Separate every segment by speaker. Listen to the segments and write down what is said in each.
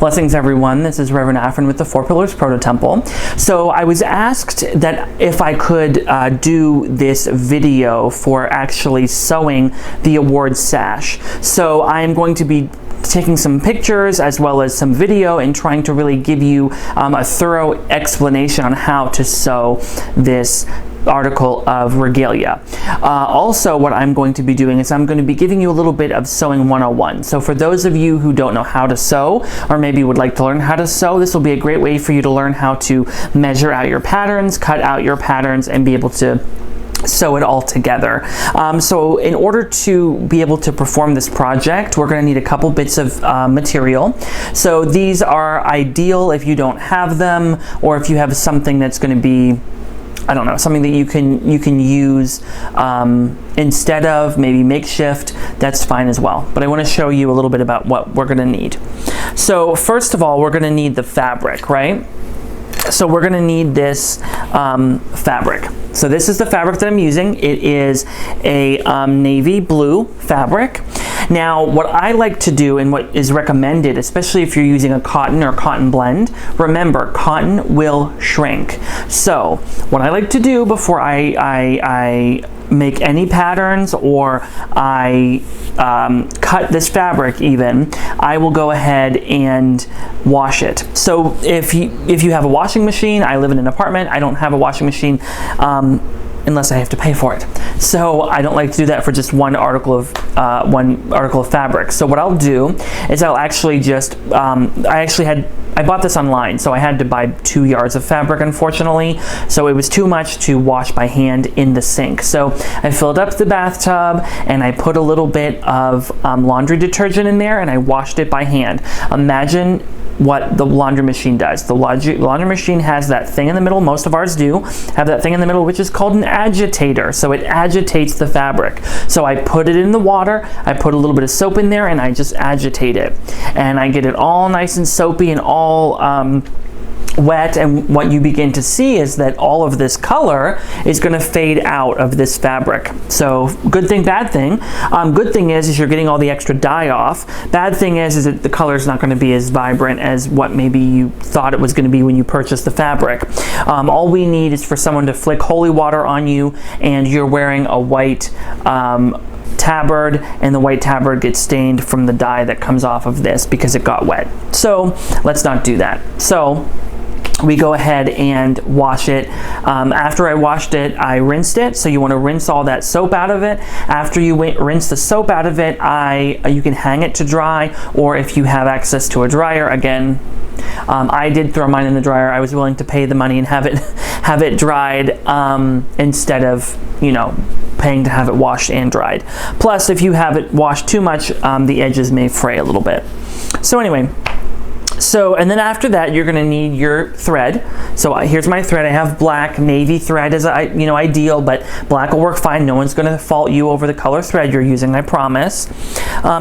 Speaker 1: Blessings everyone, this is Reverend Afrin with the Four Pillars Proto-Temple. So I was asked that if I could do this video for actually sewing the Award Sash. So I am going to be taking some pictures as well as some video and trying to really give you a thorough explanation on how to sew this article of Regalia. Also, what I'm going to be doing is I'm going to be giving you a little bit of sewing 101. So for those of you who don't know how to sew, or maybe would like to learn how to sew, this will be a great way for you to learn how to measure out your patterns, cut out your patterns, and be able to sew it all together. So in order to be able to perform this project, we're going to need a couple bits of material. So these are ideal if you don't have them, or if you have something that's going to be, I don't know, something that you can use instead of, maybe makeshift, that's fine as well. But I want to show you a little bit about what we're going to need. So first of all, we're going to need the fabric, right? So we're going to need this fabric. So this is the fabric that I'm using. It is a navy blue fabric. Now, what I like to do and what is recommended, especially if you're using a cotton or cotton blend, remember, cotton will shrink. So what I like to do before I make any patterns or I cut this fabric even, I will go ahead and wash it. So if you have a washing machine, I live in an apartment, I don't have a washing machine unless I have to pay for it. So I don't like to do that for just one article of fabric. So what I'll do is I'll actually just, I bought this online, so I had to buy 2 yards of fabric, unfortunately. So it was too much to wash by hand in the sink. So I filled up the bathtub and I put a little bit of laundry detergent in there and I washed it by hand. Imagine what the laundry machine does. The laundry machine has that thing in the middle, most of ours do, have that thing in the middle which is called an agitator. So it agitates the fabric. So I put it in the water, I put a little bit of soap in there, and I just agitate it. And I get it all nice and soapy and all wet, and what you begin to see is that all of this color is going to fade out of this fabric. So good thing, bad thing. Good thing is you're getting all the extra dye off. Bad thing is that the color is not going to be as vibrant as what maybe you thought it was going to be when you purchased the fabric. All we need is for someone to flick holy water on you and you're wearing a white tabard, and the white tabard gets stained from the dye that comes off of this because it got wet. So let's not do that. So we go ahead and wash it. After I washed it, I rinsed it. So you want to rinse all that soap out of it. After you rinse the soap out of it, you can hang it to dry, or if you have access to a dryer, again, I did throw mine in the dryer. I was willing to pay the money and have it dried instead of, you know, paying to have it washed and dried. Plus, if you have it washed too much, the edges may fray a little bit. So anyway, and then after that, you're going to need your thread. So here's my thread. I have black. Navy thread is ideal, but black will work fine. No one's going to fault you over the color thread you're using, I promise.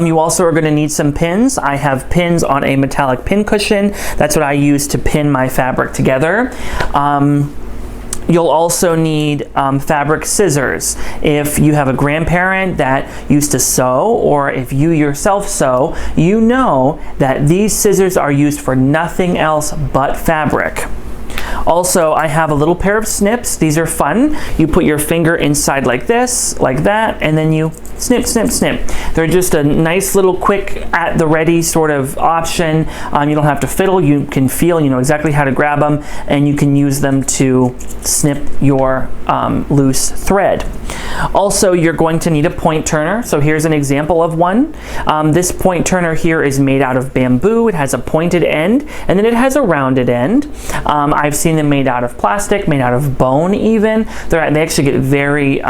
Speaker 1: You also are going to need some pins. I have pins on a metallic pin cushion. That's what I use to pin my fabric together. You'll also need fabric scissors. If you have a grandparent that used to sew, or if you yourself sew, you know that these scissors are used for nothing else but fabric. Also, I have a little pair of snips. These are fun. You put your finger inside like this, like that, and then you snip, snip, snip. They're just a nice little quick at the ready sort of option. You don't have to fiddle. You can feel, you know exactly how to grab them, and you can use them to snip your loose thread. Also, you're going to need a point turner. So here's an example of one. This point turner here is made out of bamboo. It has a pointed end, and then it has a rounded end. I've seen them made out of plastic, made out of bone even. They actually get very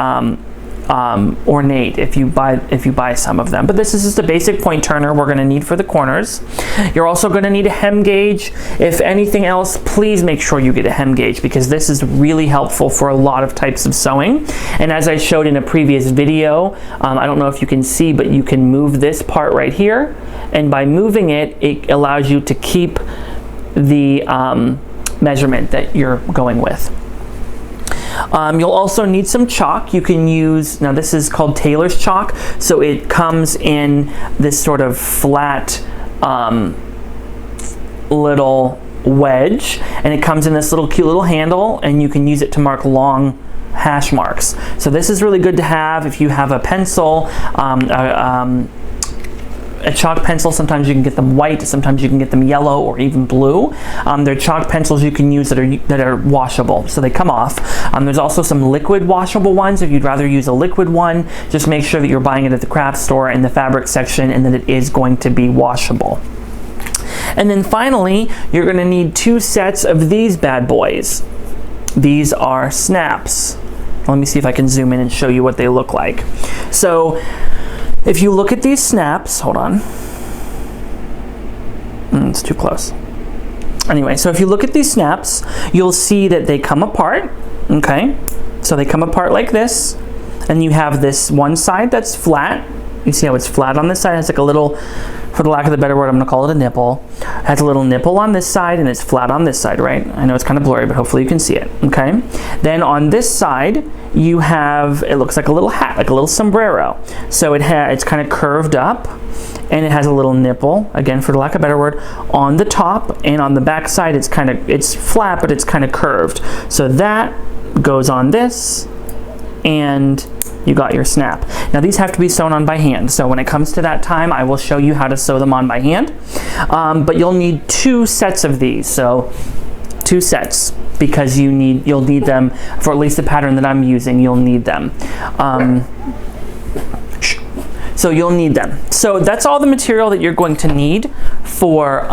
Speaker 1: ornate if you buy some of them. But this is just a basic point turner we're going to need for the corners. You're also going to need a hem gauge. If anything else, please make sure you get a hem gauge, because this is really helpful for a lot of types of sewing. And as I showed in a previous video, I don't know if you can see, but you can move this part right here, and by moving it, it allows you to keep the measurement that you're going with. You'll also need some chalk. You can use, now this is called tailor's chalk, so it comes in this sort of flat little wedge, and it comes in this little cute little handle, and you can use it to mark long hash marks. So this is really good to have if you have a pencil, a chalk pencil. Sometimes you can get them white, sometimes you can get them yellow or even blue. They're chalk pencils you can use that are washable, so they come off. There's also some liquid washable ones. If you'd rather use a liquid one, just make sure that you're buying it at the craft store in the fabric section and that it is going to be washable. And then finally, you're going to need 2 sets of these bad boys. These are snaps. Let me see if I can zoom in and show you what they look like. So if you look at these snaps, hold on. It's too close. Anyway, so if you look at these snaps, you'll see that they come apart, okay? So they come apart like this, and you have this one side that's flat. You see how it's flat on this side? It's like a little, for the lack of a better word, I'm gonna call it a nipple. It has a little nipple on this side, and it's flat on this side, right? I know it's kind of blurry, but hopefully you can see it, okay? Then on this side, you have, it looks like a little hat, like a little sombrero. So it's kind of curved up, and it has a little nipple, again, for the lack of a better word, on the top, and on the back side, it's flat, but it's kind of curved. So that goes on this, and you got your snap. Now these have to be sewn on by hand, so when it comes to that time, I will show you how to sew them on by hand. But you'll need 2 sets of these, so 2 sets, because you'll need them for at least the pattern that I'm using. You'll need them. So you'll need them. So that's all the material that you're going to need for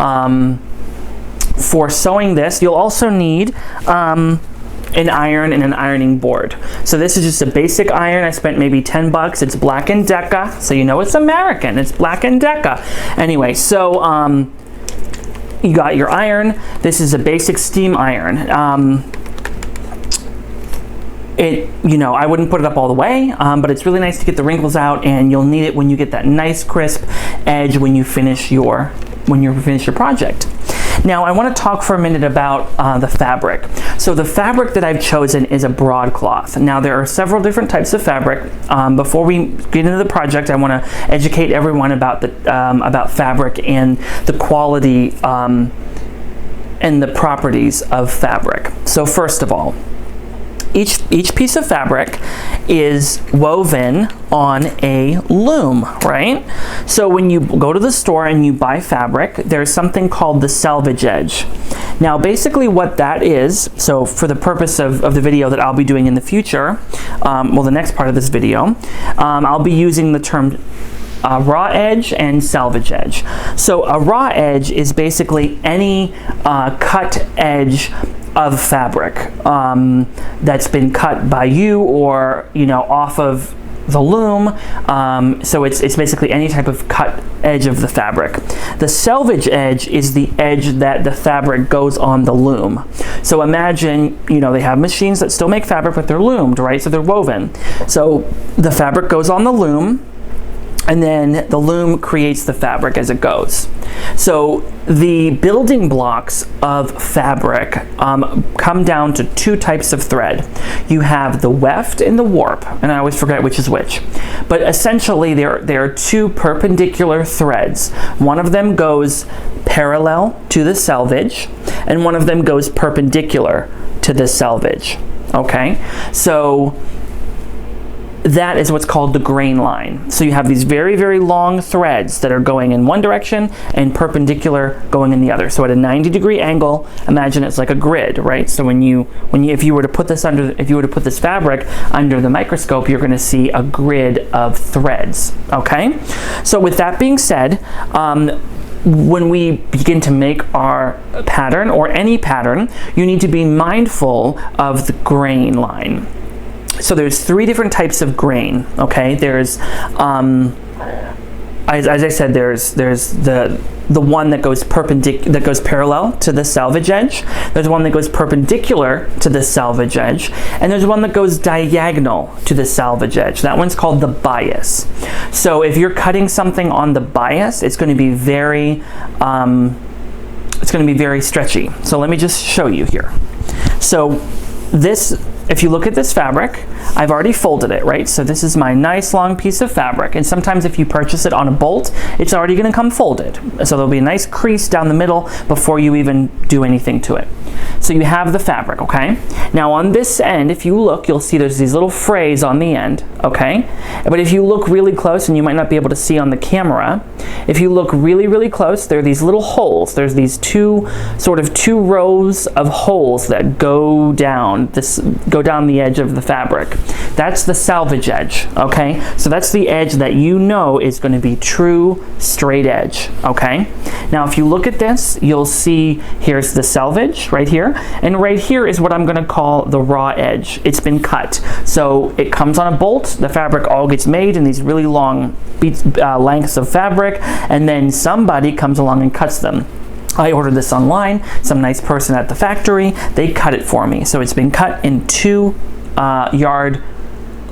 Speaker 1: sewing this. You'll also need an iron and an ironing board. So this is just a basic iron. I spent maybe 10 bucks. It's Black & Decker, so you know it's American. It's Black & Decker. Anyway, so you got your iron. This is a basic steam iron. I wouldn't put it up all the way, but it's really nice to get the wrinkles out, and you'll need it when you get that nice crisp edge when you finish your project. Now I want to talk for a minute about the fabric. So the fabric that I've chosen is a broadcloth. Now there are several different types of fabric. Before we get into the project, I want to educate everyone about fabric and the quality and the properties of fabric. So first of all, each piece of fabric is woven on a loom, right? So when you go to the store and you buy fabric, there's something called the selvage edge. Now basically what that is, so for the purpose of the video that I'll be doing in the future, the next part of this video, I'll be using the term raw edge and selvage edge. So a raw edge is basically any cut edge of fabric that's been cut by you or off of the loom. So it's basically any type of cut edge of the fabric. The selvage edge is the edge that the fabric goes on the loom. So imagine, they have machines that still make fabric, but they're loomed, right? So they're woven. So the fabric goes on the loom, and then the loom creates the fabric as it goes. So the building blocks of fabric come down to 2 types of thread. You have the weft and the warp, and I always forget which is which. But essentially there are 2 perpendicular threads. One of them goes parallel to the selvage, and one of them goes perpendicular to the selvage. Okay, so that is what's called the grain line. So you have these very, very long threads that are going in one direction and perpendicular going in the other. So at a 90-degree angle, imagine it's like a grid, right? So if you were to put this fabric under the microscope, you're going to see a grid of threads. Okay. So with that being said, when we begin to make our pattern or any pattern, you need to be mindful of the grain line. So there's 3 different types of grain, okay? There's, as I said, there's the one that goes parallel to the selvage edge. There's one that goes perpendicular to the selvage edge, and there's one that goes diagonal to the selvage edge. That one's called the bias. So if you're cutting something on the bias, it's going to be very stretchy. So let me just show you here. So this if you look at this fabric, I've already folded it, right? So this is my nice long piece of fabric. And sometimes if you purchase it on a bolt, it's already gonna come folded. So there'll be a nice crease down the middle before you even do anything to it. So you have the fabric, okay? Now on this end, if you look, you'll see there's these little frays on the end, okay? But if you look really close, and you might not be able to see on the camera, if you look really, really close, there are these little holes. There's these two rows of holes that go down the edge of the fabric. That's the salvage edge, okay? So that's the edge that you know is going to be true straight edge, okay? Now if you look at this, you'll see here's the salvage right here, and right here is what I'm going to call the raw edge. It's been cut. So it comes on a bolt, the fabric all gets made in these really long lengths of fabric, and then somebody comes along and cuts them. I ordered this online, some nice person at the factory, they cut it for me. So it's been cut in 2 yard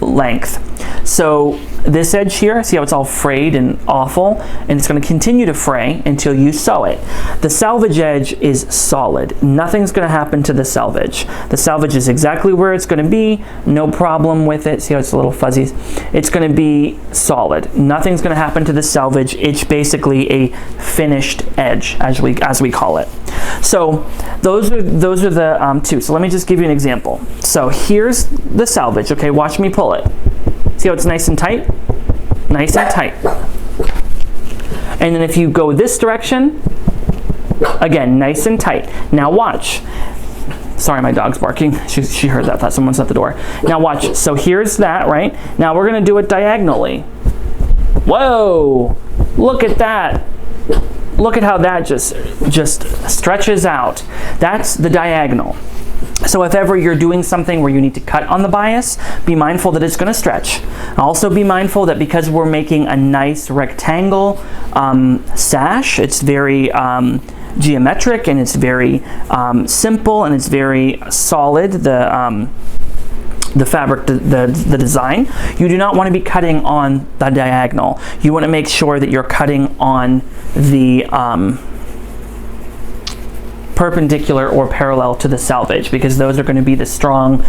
Speaker 1: length. So this edge here, see how it's all frayed and awful? And it's going to continue to fray until you sew it. The salvage edge is solid. Nothing's going to happen to the salvage. The salvage is exactly where it's going to be. No problem with it. See how it's a little fuzzy? It's going to be solid. Nothing's going to happen to the salvage. It's basically a finished edge, as we call it. So those are the 2. So let me just give you an example. So here's the salvage. Okay, watch me pull it. See how it's nice and tight? Nice and tight. And then if you go this direction, again, nice and tight. Now watch. Sorry, my dog's barking. She heard that. Thought someone's at the door. Now watch. So here's that, right? Now we're going to do it diagonally. Whoa! Look at that. Look at how that just stretches out. That's the diagonal. So if ever you're doing something where you need to cut on the bias, be mindful that it's going to stretch. Also be mindful that because we're making a nice rectangle sash, it's very geometric and it's very simple and it's very solid, the fabric, the design. You do not want to be cutting on the diagonal. You want to make sure that you're cutting on the perpendicular or parallel to the salvage, because those are going to be the strong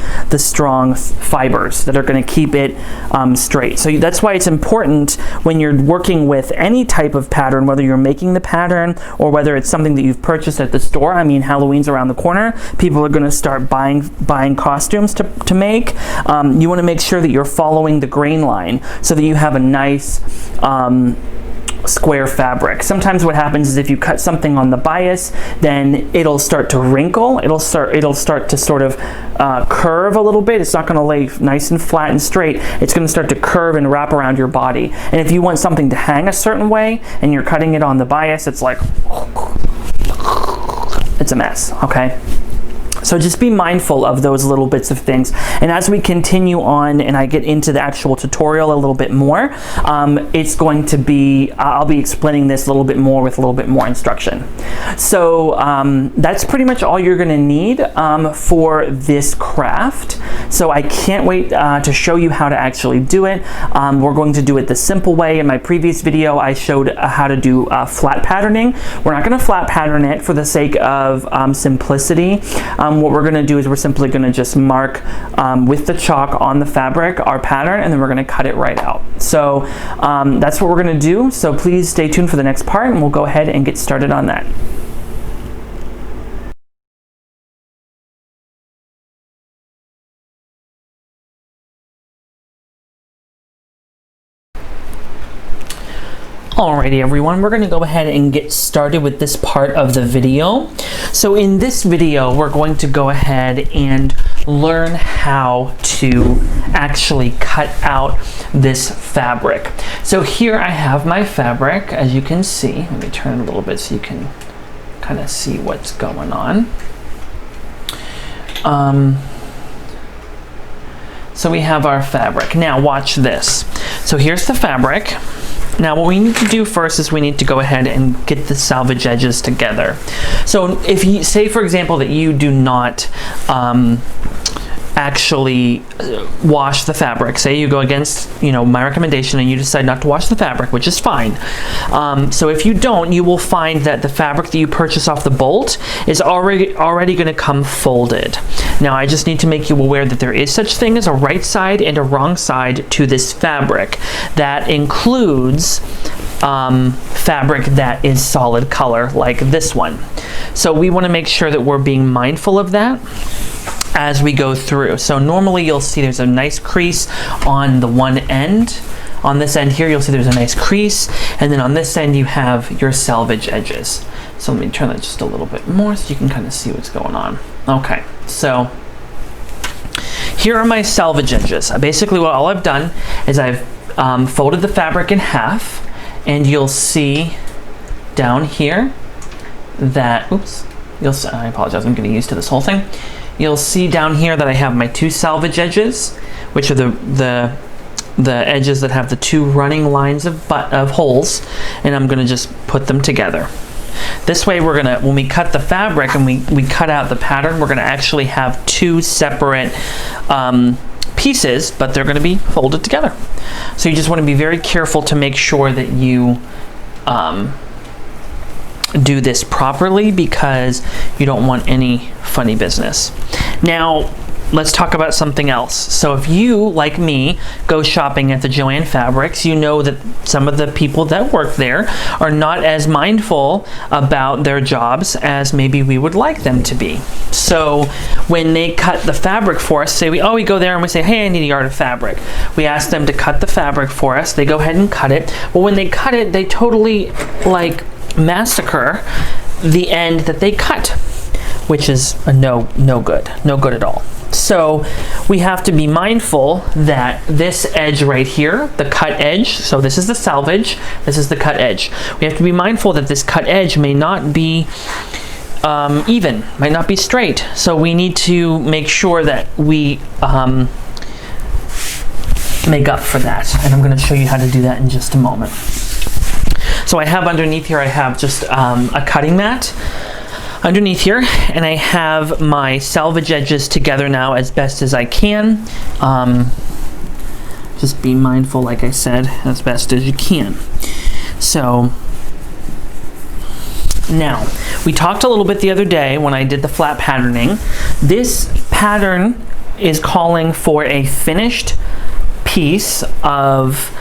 Speaker 1: fibers that are going to keep it straight. So that's why it's important when you're working with any type of pattern, whether you're making the pattern or whether it's something that you've purchased at the store. I mean, Halloween's around the corner. People are going to start buying costumes to make. You want to make sure that you're following the grain line so that you have a nice square fabric. Sometimes what happens is if you cut something on the bias, then it'll start to wrinkle. It'll start to sort of curve a little bit. It's not going to lay nice and flat and straight. It's going to start to curve and wrap around your body. And if you want something to hang a certain way and you're cutting it on the bias, it's like, it's a mess, okay? So just be mindful of those little bits of things. And as we continue on and I get into the actual tutorial a little bit more, it's going to be, I'll be explaining this a little bit more with a little bit more instruction. So that's pretty much all you're going to need for this craft. So I can't wait to show you how to actually do it. We're going to do it the simple way. In my previous video, I showed how to do flat patterning. We're not going to flat pattern it for the sake of simplicity. What we're going to do is we're simply going to just mark with the chalk on the fabric our pattern, and then we're going to cut it right out. So that's what we're going to do. So please stay tuned for the next part, and we'll go ahead and get started on that. Alrighty everyone, we're going to go ahead and get started with this part of the video. So in this video, we're going to go ahead and learn how to actually cut out this fabric. So here I have my fabric, as you can see. Let me turn it a little bit so you can kind of see what's going on. So we have our fabric. Now watch this. So here's the fabric. Now what we need to do first is we need to go ahead and get the salvage edges together. So if you say, for example, that you do not actually wash the fabric. Say you go against, my recommendation and you decide not to wash the fabric, which is fine. So if you don't, you will find that the fabric that you purchase off the bolt is already going to come folded. Now, I just need to make you aware that there is such thing as a right side and a wrong side to this fabric. That includes fabric that is solid color, like this one. So we want to make sure that we're being mindful of that as we go through. So normally you'll see there's a nice crease on the one end. On this end here, you'll see there's a nice crease, and then on this end you have your selvage edges. So let me turn that just a little bit more so you can kind of see what's going on. Okay, so here are my selvage edges. Basically all I've done is I've folded the fabric in half, and you'll see down here that, I apologize, I'm getting used to this whole thing. You'll see down here that I have my two selvage edges, which are the edges that have the two running lines of holes, and I'm gonna just put them together. This way we're gonna, when we cut the fabric and we cut out the pattern, we're gonna actually have two separate pieces, but they're gonna be folded together. So you just wanna be very careful to make sure that you do this properly, because you don't want any funny business. Now, let's talk about something else. So if you, like me, go shopping at the Joann Fabrics, you know that some of the people that work there are not as mindful about their jobs as maybe we would like them to be. So when they cut the fabric for us, we go there and we say, hey, I need a yard of fabric. We ask them to cut the fabric for us. They go ahead and cut it. Well, when they cut it, they totally massacre the end that they cut, which is a no good at all. So we have to be mindful that this edge right here, the cut edge, so this is the selvage, this is the cut edge. We have to be mindful that this cut edge may not be even, might not be straight. So we need to make sure that we make up for that. And I'm going to show you how to do that in just a moment. So I have underneath here, I have just a cutting mat underneath here, and I have my selvage edges together now as best as I can. Just be mindful, like I said, as best as you can. So now, we talked a little bit the other day when I did the flat patterning. This pattern is calling for a finished piece of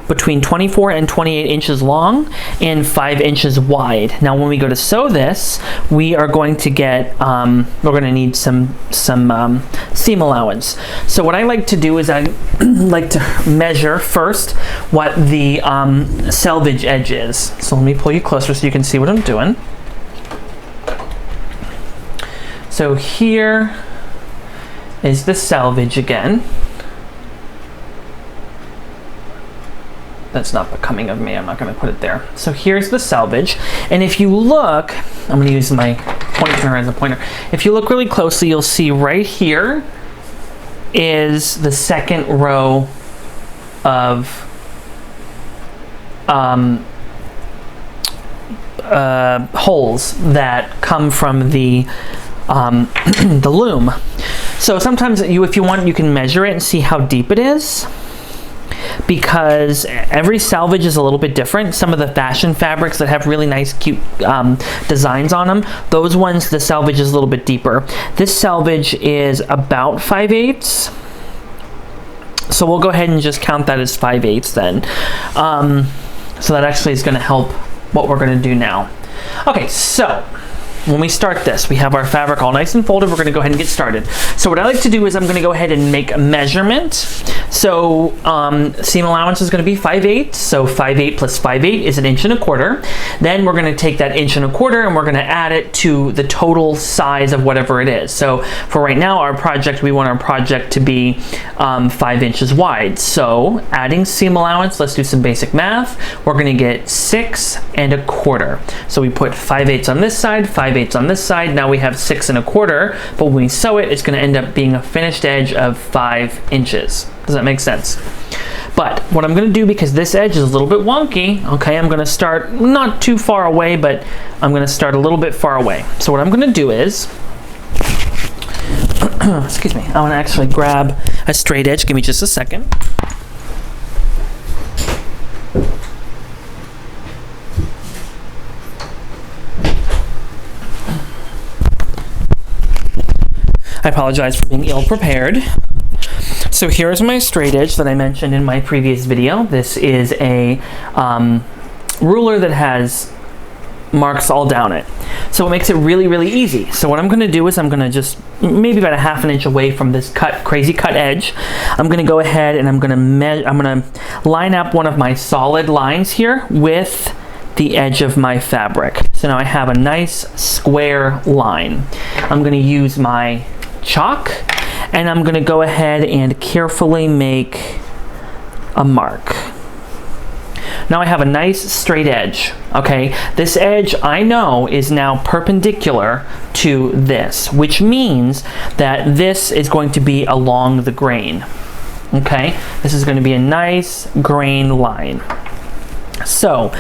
Speaker 1: between 24 and 28 inches long and 5 inches wide. Now when we go to sew this, we are going to get, we're going to need some seam allowance. So what I like to do is I like to measure first what the selvage edge is. So let me pull you closer so you can see what I'm doing. So here is the selvage again. That's not becoming of me, I'm not going to put it there. So here's the selvage, and if you look, I'm going to use my pointer as a pointer. If you look really closely, you'll see right here is the second row of holes that come from the the loom. So sometimes if you want, you can measure it and see how deep it is, because every selvage is a little bit different. Some of the fashion fabrics that have really nice, cute designs on them, those ones, the selvage is a little bit deeper. This selvage is about 5/8. So we'll go ahead and just count that as 5/8 then. So that actually is going to help what we're going to do now. Okay, so when we start this, we have our fabric all nice and folded. We're going to go ahead and get started. So what I like to do is I'm going to go ahead and make a measurement. So seam allowance is going to be 5/8. So 5/8 plus 5/8 is 1 1/4 inches. Then we're going to take that 1 1/4 inches and we're going to add it to the total size of whatever it is. So for right now, our project, we want our project to be 5 inches wide. So adding seam allowance, let's do some basic math. We're going to get 6 1/4. So we put 5/8 on this side, 5/8 on this side. Now we have 6 1/4, but when we sew it, it's going to end up being a finished edge of 5 inches. Does that make sense? But what I'm going to do, because this edge is a little bit wonky, okay, I'm going to start not too far away, but I'm going to start a little bit far away. So what I'm going to do is excuse me, I want to actually grab a straight edge. Give me just a second. I apologize for being ill-prepared. So here's my straight edge that I mentioned in my previous video. This is a ruler that has marks all down it. So it makes it really, really easy. So what I'm going to do is I'm going to just, maybe about a ½ inch away from this crazy cut edge, I'm going to go ahead and I'm going to line up one of my solid lines here with the edge of my fabric. So now I have a nice square line. I'm going to use my chalk and I'm going to go ahead and carefully make a mark. Now I have a nice straight edge, okay? This edge I know is now perpendicular to this, which means that this is going to be along the grain, okay? This is going to be a nice grain line. So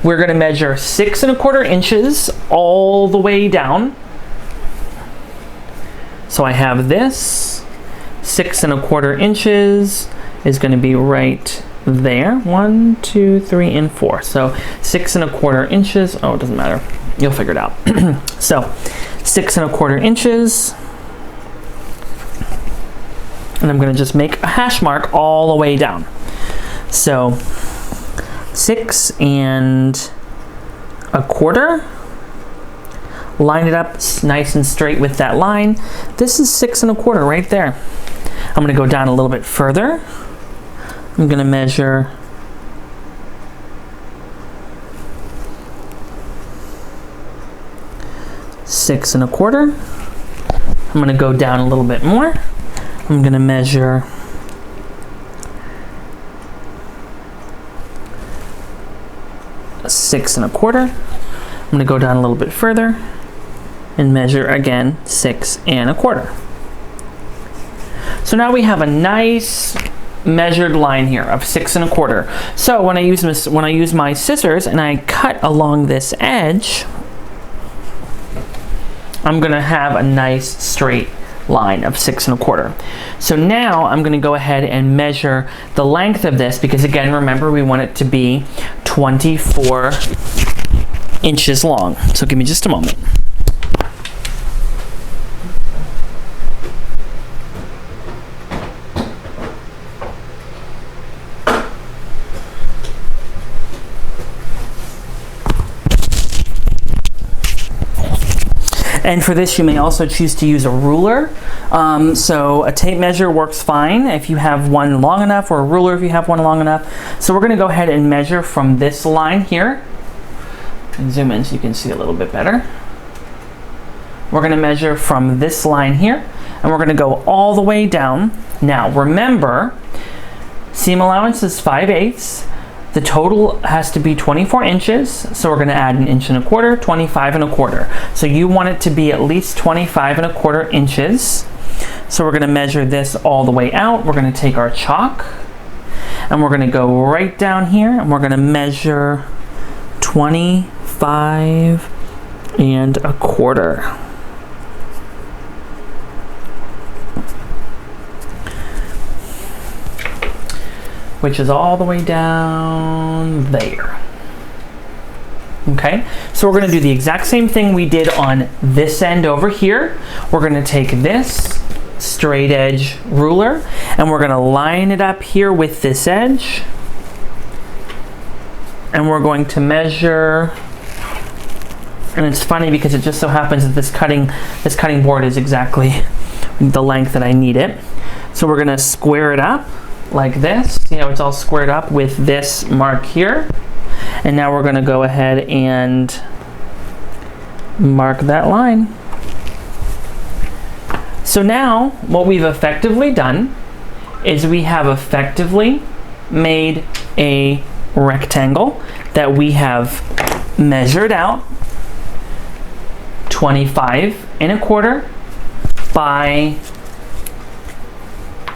Speaker 1: we're going to measure 6 1/4 inches all the way down. So I have this, 6 1/4 inches is going to be right there. 1, 2, 3, and 4. So 6 1/4 inches. Oh, it doesn't matter. You'll figure it out. So 6 1/4 inches. And I'm going to just make a hash mark all the way down. So 6 1/4. Line it up nice and straight with that line. This is 6 1/4 right there. I'm going to go down a little bit further. I'm going to measure 6 1/4. I'm going to go down a little bit more. I'm going to measure 6 1/4. I'm going to go down a little bit further and measure again 6 1/4. So now we have a nice measured line here of 6 1/4. So when I use my scissors and I cut along this edge, I'm going to have a nice straight line of 6 1/4. So now I'm going to go ahead and measure the length of this, because again, remember, we want it to be 24 inches long. So give me just a moment. And for this, you may also choose to use a ruler. So a tape measure works fine if you have one long enough, or a ruler if you have one long enough. So we're going to go ahead and measure from this line here. And zoom in so you can see a little bit better. We're going to measure from this line here, and we're going to go all the way down. Now remember, seam allowance is 5/8. The total has to be 24 inches, so we're going to add 1 1/4 inches, 25 1/4. So you want it to be at least 25 1/4 inches. So we're going to measure this all the way out. We're going to take our chalk, and we're going to go right down here, and we're going to measure 25 1/4. Which is all the way down there. Okay, so we're going to do the exact same thing we did on this end over here. We're going to take this straight edge ruler and we're going to line it up here with this edge. And we're going to measure, and it's funny because it just so happens that this cutting board is exactly the length that I need it. So we're going to square it up like this. See how it's all squared up with this mark here? And now we're going to go ahead and mark that line. So now what we've effectively done is we have effectively made a rectangle that we have measured out 25 1/4 by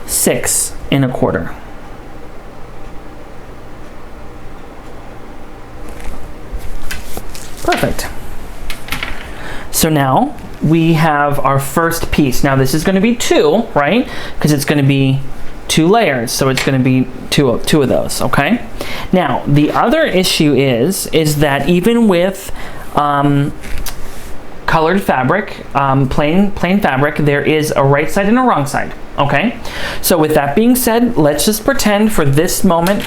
Speaker 1: 6 1/4. Perfect. So now we have our first piece. Now this is going to be 2, right? Because it's going to be 2 layers, so it's going to be two of those, okay? Now, the other issue is that even with colored fabric, plain fabric, there is a right side and a wrong side, okay? So with that being said, let's just pretend for this moment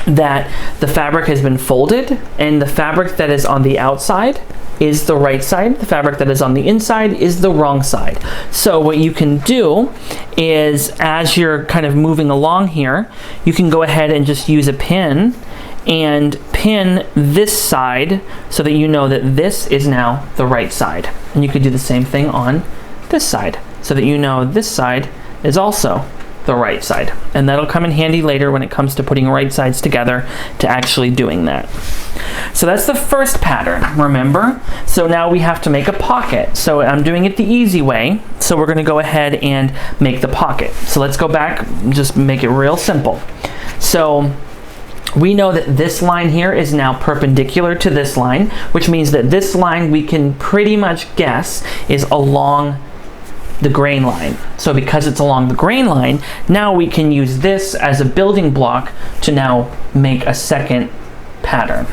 Speaker 1: that the fabric has been folded and the fabric that is on the outside is the right side, the fabric that is on the inside is the wrong side. So what you can do is, as you're kind of moving along here, you can go ahead and just use a pin and pin this side so that you know that this is now the right side. And you could do the same thing on this side so that you know this side is also the right side. And that'll come in handy later when it comes to putting right sides together to actually doing that. So that's the first pattern, remember? So now we have to make a pocket. So I'm doing it the easy way. So we're going to go ahead and make the pocket. So let's go back, just make it real simple. So we know that this line here is now perpendicular to this line, which means that this line we can pretty much guess is along the grain line. So because it's along the grain line, now we can use this as a building block to now make a second pattern.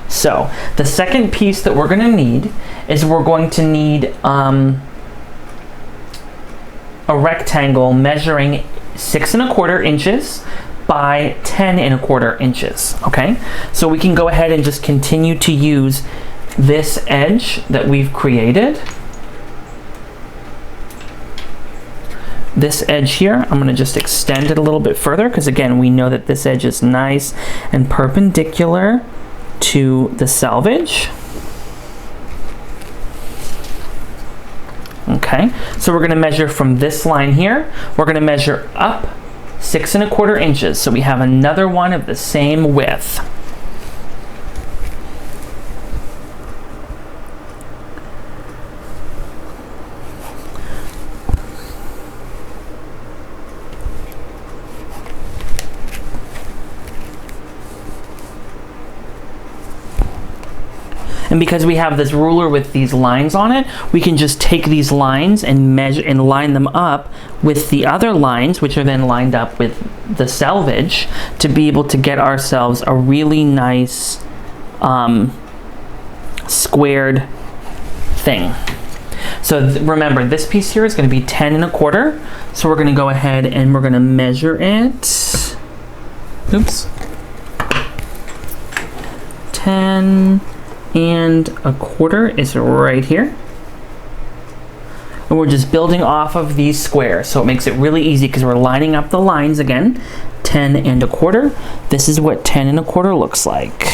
Speaker 1: So the second piece that we're going to need is we're going to need a rectangle measuring 6 1/4 inches by 10 1/4 inches, okay? So we can go ahead and just continue to use this edge that we've created. This edge here, I'm going to just extend it a little bit further because again, we know that this edge is nice and perpendicular to the selvage. Okay, so we're going to measure from this line here. We're going to measure up 6 1/4 inches. So we have another one of the same width. And because we have this ruler with these lines on it, we can just take these lines and measure and line them up with the other lines, which are then lined up with the selvage, to be able to get ourselves a really nice squared thing. So remember, this piece here is going to be 10 1/4. So we're going to go ahead and we're going to measure it. Oops. 10 1/4 is right here. And we're just building off of these squares. So it makes it really easy because we're lining up the lines again. 10 1/4. This is what 10 1/4 looks like.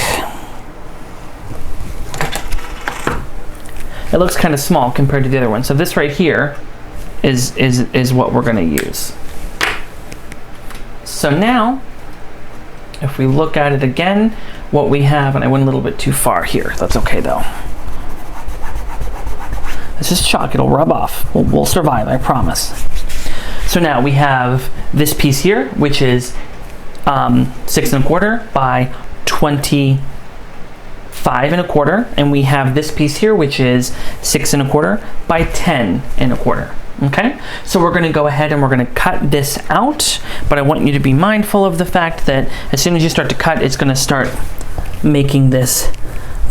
Speaker 1: It looks kind of small compared to the other one. So this right here is what we're going to use. So now, if we look at it again, what we have, and I went a little bit too far here. That's okay though. This is chalk, it'll rub off. We'll survive, I promise. So now we have this piece here, which is 6 1/4 by 25 1/4, and we have this piece here, which is 6 1/4 by 10 1/4. Okay, so we're going to go ahead and we're going to cut this out, but I want you to be mindful of the fact that as soon as you start to cut, it's going to start making this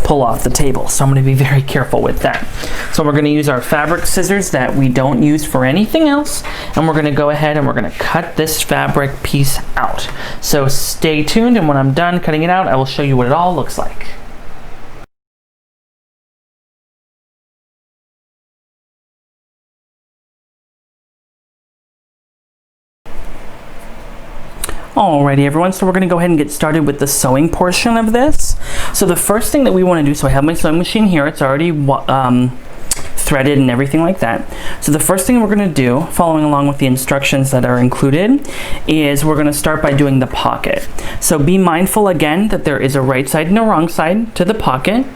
Speaker 1: pull off the table. So I'm going to be very careful with that. So we're going to use our fabric scissors that we don't use for anything else, and we're going to go ahead and we're going to cut this fabric piece out. So stay tuned, and when I'm done cutting it out, I will show you what it all looks like. Alrighty everyone, so we're going to go ahead and get started with the sewing portion of this. So the first thing that we want to do, so I have my sewing machine here, it's already threaded and everything like that. So the first thing we're going to do, following along with the instructions that are included, is we're going to start by doing the pocket. So be mindful again that there is a right side and a wrong side to the pocket.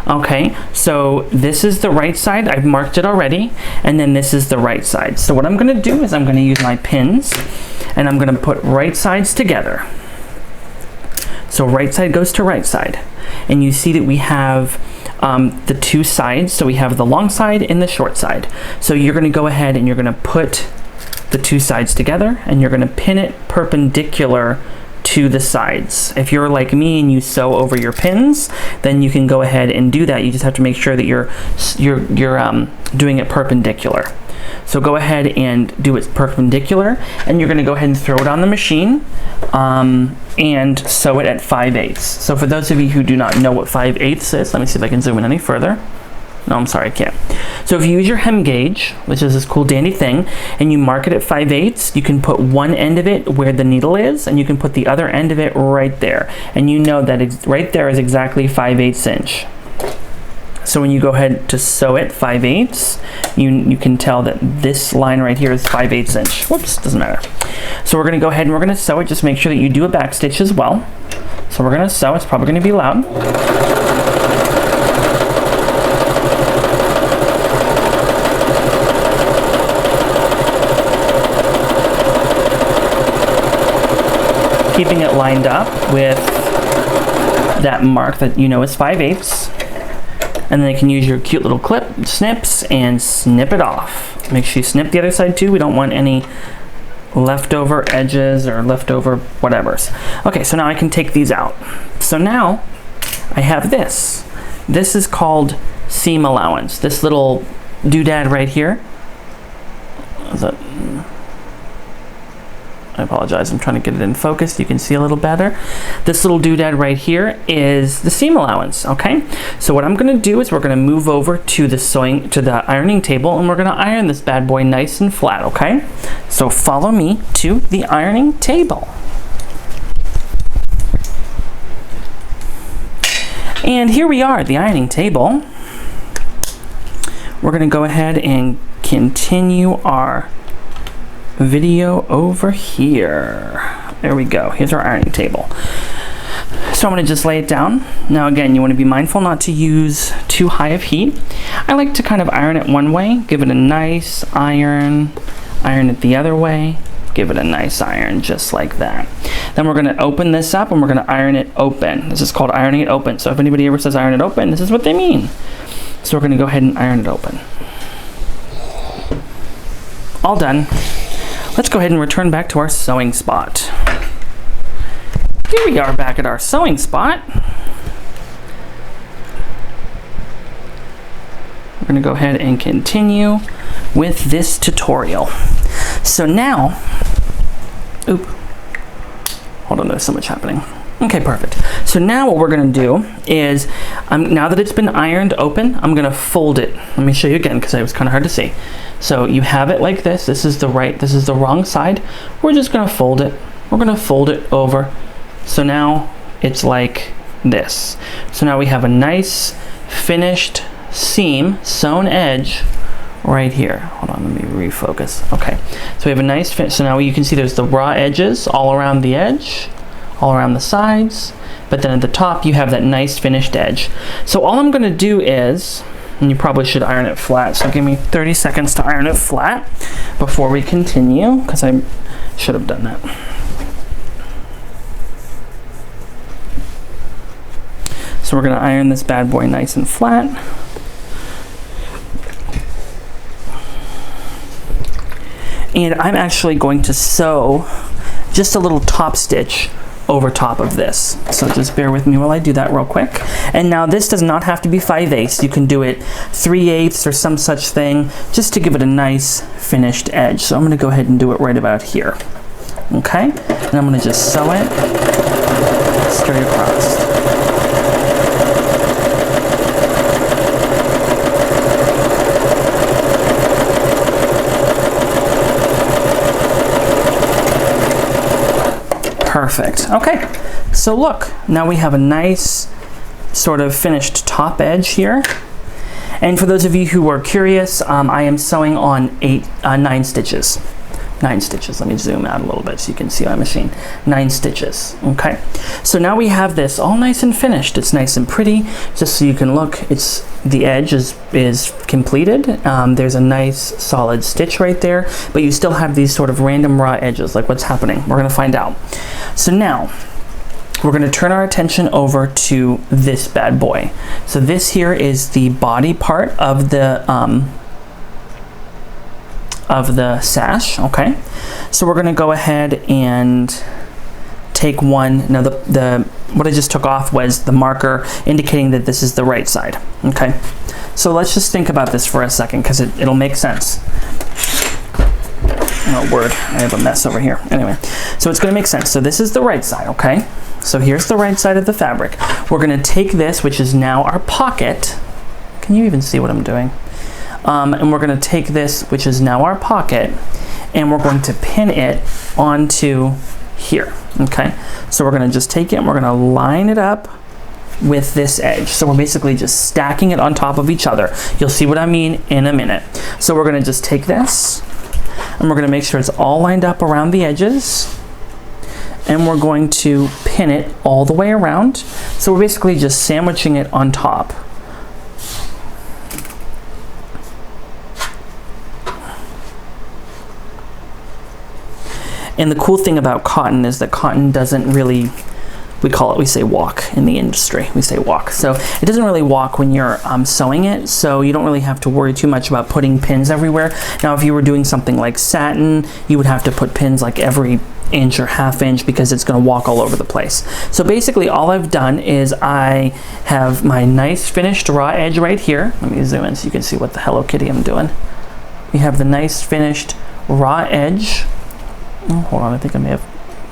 Speaker 1: Okay, so this is the right side, I've marked it already, and then this is the right side. So what I'm going to do is I'm going to use my pins, and I'm going to put right sides together. So right side goes to right side, and you see that we have the two sides. So we have the long side and the short side. So you're going to go ahead and you're going to put the two sides together and you're going to pin it perpendicular to the sides. If you're like me and you sew over your pins, then you can go ahead and do that. You just have to make sure that you're doing it perpendicular. So go ahead and do it perpendicular, and you're going to go ahead and throw it on the machine and sew it at 5/8. So for those of you who do not know what 5/8 is, let me see if I can zoom in any further. No, I'm sorry, I can't. So if you use your hem gauge, which is this cool dandy thing, and you mark it at 5/8, you can put one end of it where the needle is, and you can put the other end of it right there. And you know that right there is exactly 5/8 inch. So when you go ahead to sew it 5/8, you can tell that this line right here is 5/8 inch. Whoops, doesn't matter. So we're gonna go ahead and we're gonna sew it. Just make sure that you do a back stitch as well. So we're gonna sew, it's probably gonna be loud. Keeping it lined up with that mark that you know is 5/8. And then you can use your cute little clip, snips, and snip it off. Make sure you snip the other side too. We don't want any leftover edges or leftover whatevers. Okay, so now I can take these out. So now I have this. This is called seam allowance. This little doodad right here. Is that, I apologize, I'm trying to get it in focus. You can see a little better. This little doodad right here is the seam allowance, okay? So what I'm gonna do is we're gonna move over to the ironing table, and we're gonna iron this bad boy nice and flat, okay? So follow me to the ironing table. And here we are at the ironing table. We're gonna go ahead and continue our video over here. There we go. Here's our ironing table. So I'm going to just lay it down. Now again, you want to be mindful not to use too high of heat. I like to kind of iron it one way, give it a nice iron it the other way, give it a nice iron just like that. Then we're going to open this up and we're going to iron it open. This is called ironing it open. So if anybody ever says iron it open, this is what they mean. So we're going to go ahead and iron it open. All done. Let's go ahead and return back to our sewing spot. Here we are back at our sewing spot. We're gonna go ahead and continue with this tutorial. So now, hold on, there's so much happening. Okay, perfect. So now what we're gonna do is, now that it's been ironed open, I'm gonna fold it. Let me show you again, because it was kind of hard to see. So you have it like this. This is the right, this is the wrong side. We're just gonna fold it. We're gonna fold it over. So now it's like this. So now we have a nice finished seam, sewn edge right here. Hold on, let me refocus. Okay, so we have a nice fit. So now you can see there's the raw edges all around the edge, all around the sides, but then at the top you have that nice finished edge. So all I'm gonna do is, and you probably should iron it flat, so give me 30 seconds to iron it flat before we continue, because I should have done that. So we're gonna iron this bad boy nice and flat. And I'm actually going to sew just a little top stitch over top of this. So just bear with me while I do that real quick. And now this does not have to be 5/8. You can do it 3/8 or some such thing, just to give it a nice finished edge. So I'm gonna go ahead and do it right about here. Okay, and I'm gonna just sew it straight across. Perfect. Okay, so look, now we have a nice sort of finished top edge here. And for those of you who are curious, I am sewing on 9 stitches. 9 stitches. Let me zoom out a little bit so you can see my machine. 9 stitches. Okay, so now we have this all nice and finished. It's nice and pretty. Just so you can look, it's the edge is completed. There's a nice solid stitch right there, but you still have these sort of random raw edges. Like, what's happening? We're gonna find out. So now we're going to turn our attention over to this bad boy. So this here is the body part of the sash, okay? So we're going to go ahead and take one. Now what I just took off was the marker indicating that this is the right side, okay? So let's just think about this for a second, because it'll make sense. Oh, word, I have a mess over here. Anyway, so it's going to make sense. So this is the right side, okay? So here's the right side of the fabric. We're going to take this, which is now our pocket. Can you even see what I'm doing? And we're going to take this, which is now our pocket, and we're going to pin it onto here, okay? So we're going to just take it and we're going to line it up with this edge. So we're basically just stacking it on top of each other. You'll see what I mean in a minute. So we're going to just take this, and we're going to make sure it's all lined up around the edges, and we're going to pin it all the way around. So we're basically just sandwiching it on top. And the cool thing about cotton is that cotton doesn't really, we say walk in the industry. We say walk. So it doesn't really walk when you're sewing it, so you don't really have to worry too much about putting pins everywhere. Now, if you were doing something like satin, you would have to put pins like every inch or half inch, because it's going to walk all over the place. So basically all I've done is I have my nice finished raw edge right here. Let me zoom in so you can see what the Hello Kitty I'm doing. We have the nice finished raw edge. Oh, hold on, I think I may have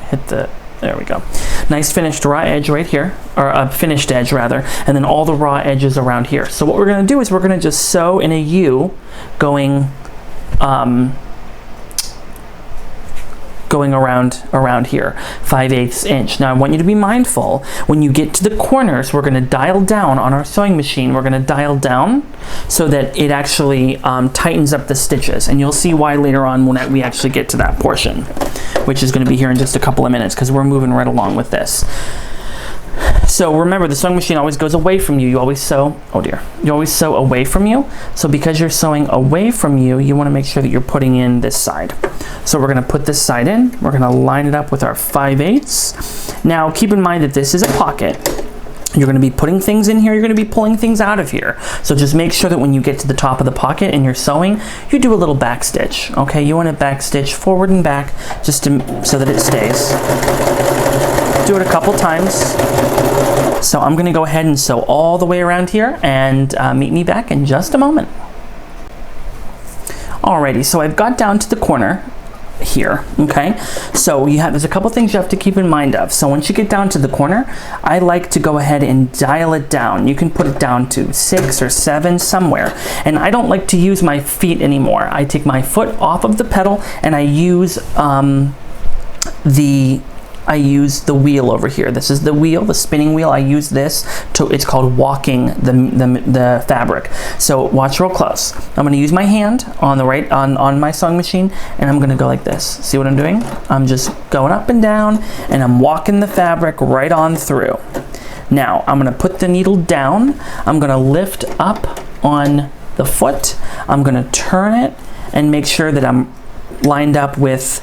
Speaker 1: hit the, there we go. Nice finished raw edge right here, or a finished edge rather, and then all the raw edges around here. So what we're going to do is we're going to just sew in a U going around here, 5/8 inch. Now I want you to be mindful when you get to the corners. We're going to dial down on our sewing machine. We're going to dial down so that it actually tightens up the stitches, and you'll see why later on when we actually get to that portion, which is going to be here in just a couple of minutes, because we're moving right along with this. So remember, the sewing machine always goes away from you. You always sew, oh dear, you always sew away from you. So because you're sewing away from you, you want to make sure that you're putting in this side. So we're going to put this side in. We're going to line it up with our 5/8. Now keep in mind that this is a pocket. You're going to be putting things in here. You're going to be pulling things out of here. So just make sure that when you get to the top of the pocket and you're sewing, you do a little back stitch. Okay, you want to back stitch forward and back just so that it stays. Do it a couple times. So I'm going to go ahead and sew all the way around here, and meet me back in just a moment. Alrighty, so I've got down to the corner here, okay? So there's a couple things you have to keep in mind of. So once you get down to the corner, I like to go ahead and dial it down. You can put it down to 6 or 7 somewhere. And I don't like to use my feet anymore. I take my foot off of the pedal, and I use the wheel over here. This is the wheel, the spinning wheel. I use this it's called walking the fabric. So watch real close. I'm going to use my hand on my sewing machine, and I'm going to go like this. See what I'm doing? I'm just going up and down, and I'm walking the fabric right on through. Now I'm going to put the needle down. I'm going to lift up on the foot. I'm going to turn it and make sure that I'm lined up with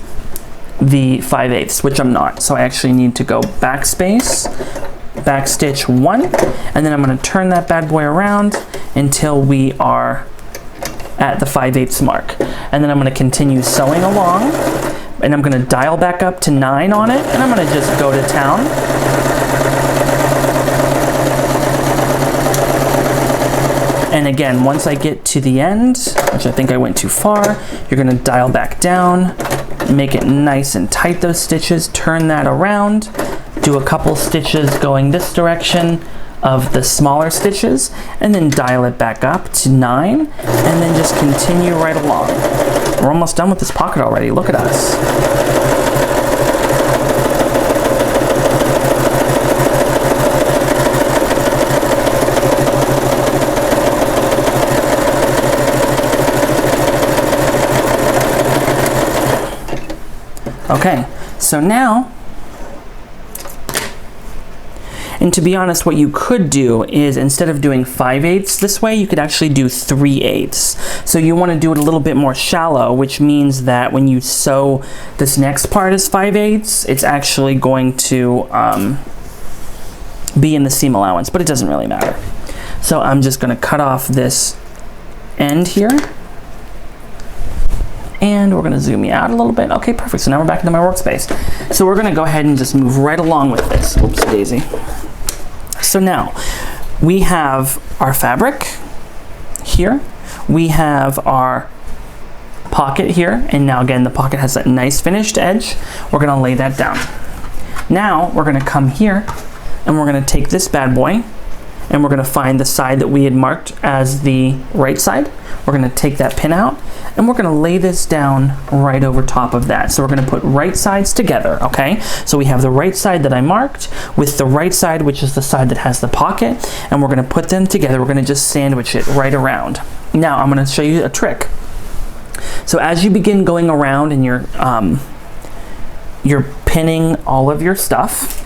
Speaker 1: the 5/8, which I'm not. So I actually need to go backspace, back stitch 1, and then I'm going to turn that bad boy around until we are at the 5/8 mark. And then I'm going to continue sewing along, and I'm going to dial back up to 9 on it, and I'm going to just go to town. And again, once I get to the end, which I think I went too far, you're going to dial back down, make it nice and tight, those stitches, turn that around, do a couple stitches going this direction of the smaller stitches, and then dial it back up to 9, and then just continue right along. We're almost done with this pocket already. Look at us. Okay, so now, and to be honest, what you could do is instead of doing 5/8 this way, you could actually do 3/8. So you want to do it a little bit more shallow, which means that when you sew this next part as 5/8, it's actually going to be in the seam allowance, but it doesn't really matter. So I'm just going to cut off this end here. And we're going to zoom you out a little bit. Okay, perfect. So now we're back into my workspace. So we're going to go ahead and just move right along with this. Oops, daisy. So now we have our fabric here. We have our pocket here. And now again, the pocket has that nice finished edge. We're going to lay that down. Now we're going to come here and we're going to take this bad boy and we're going to find the side that we had marked as the right side. We're going to take that pin out and we're going to lay this down right over top of that. So we're going to put right sides together, okay? So we have the right side that I marked with the right side, which is the side that has the pocket, and we're going to put them together. We're going to just sandwich it right around. Now I'm going to show you a trick. So as you begin going around and you're pinning all of your stuff,